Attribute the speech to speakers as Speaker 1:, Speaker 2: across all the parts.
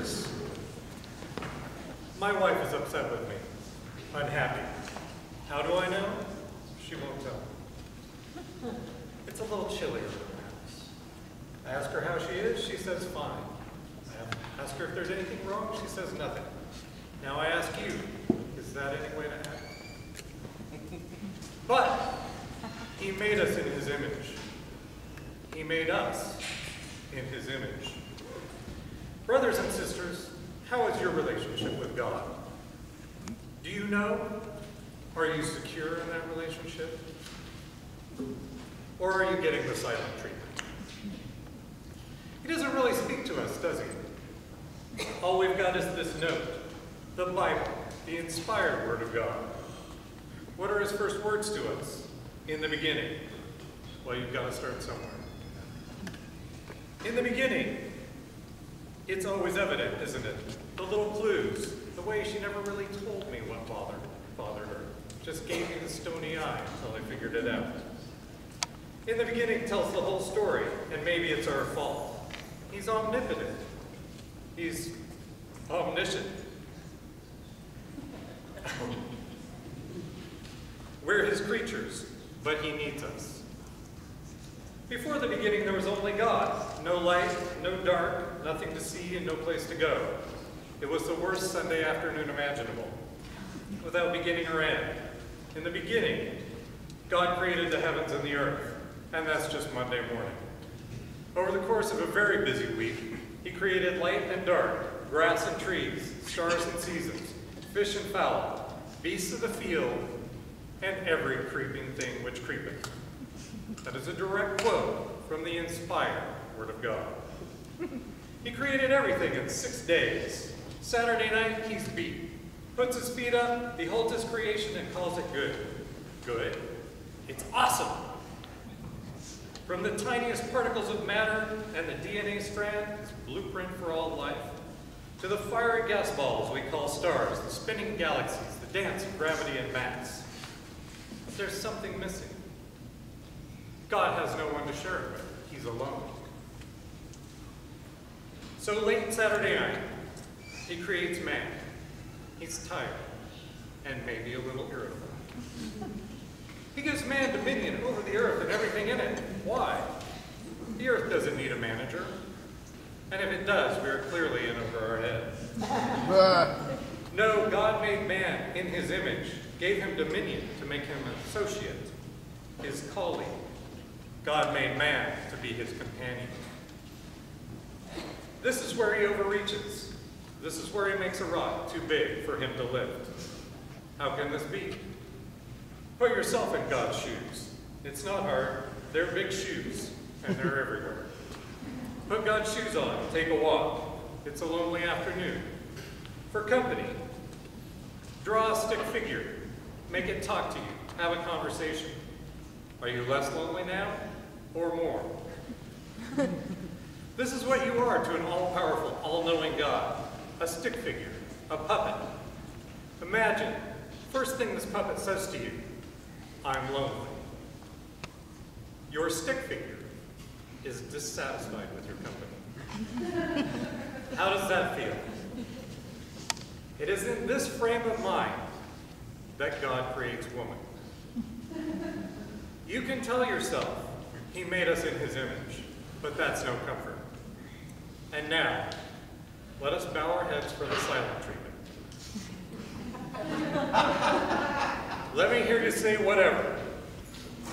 Speaker 1: sisters. My wife is upset with me, unhappy. How do I know? She won't tell me. It's a little chillier in the house. I ask her how she is, she says fine. I ask her if there's anything wrong, she says nothing. Now I ask you, is that any way to act? But he made us in his image. He made us in his image. Brothers and sisters, how is your relationship with God? Do you know? Are you secure in that relationship? Or are you getting the silent treatment? He doesn't really speak to us, does he? All we've got is this note, the Bible, the inspired Word of God. What are his first words to us? In the beginning. Well, you've got to start somewhere. In the beginning, it's always evident, isn't it? The little clues, the way she never really told me what bothered her. Just gave me the stony eye until I figured it out. In the beginning tells the whole story, and maybe it's our fault. He's omnipotent. He's omniscient. We're his creatures, but he needs us. Before the beginning, there was only God. No light, no dark, nothing to see, and no place to go. It was the worst Sunday afternoon imaginable, without beginning or end. In the beginning, God created the heavens and the earth, and that's just Monday morning. Over the course of a very busy week, he created light and dark, grass and trees, stars and seasons, fish and fowl, beasts of the field, and every creeping thing which creepeth. That is a direct quote from the inspired Word of God. He created everything in 6 days. Saturday night, he's beat. Puts his feet up, beholds his creation, and calls it good. Good? It's awesome! From the tiniest particles of matter and the DNA strand, his blueprint for all life, to the fiery gas balls we call stars, the spinning galaxies, the dance of gravity and mass. But there's something missing. God has no one to share it with. He's alone. So late Saturday night, he creates man. He's tired and maybe a little irritable. He gives man dominion over the earth and everything in it. Why? The earth doesn't need a manager. And if it does, we are clearly in over our head. No, God made man in his image, gave him dominion to make him an associate, his colleague. God made man to be his companion. This is where he overreaches. This is where he makes a rock too big for him to lift. How can this be? Put yourself in God's shoes. It's not hard. They're big shoes, and they're everywhere. Put God's shoes on, take a walk. It's a lonely afternoon. For company, draw a stick figure. Make it talk to you. Have a conversation. Are you less lonely now, or more? This is what you are to an all-powerful, all-knowing God. A stick figure, a puppet. Imagine, first thing this puppet says to you, I'm lonely. Your stick figure is dissatisfied with your company. How does that feel? It is in this frame of mind that God creates woman. You can tell yourself he made us in his image, but that's no comfort. And now, let us bow our heads for the silent treatment. Let me hear you say whatever.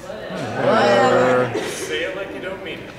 Speaker 1: Whatever. Say it like you don't mean it.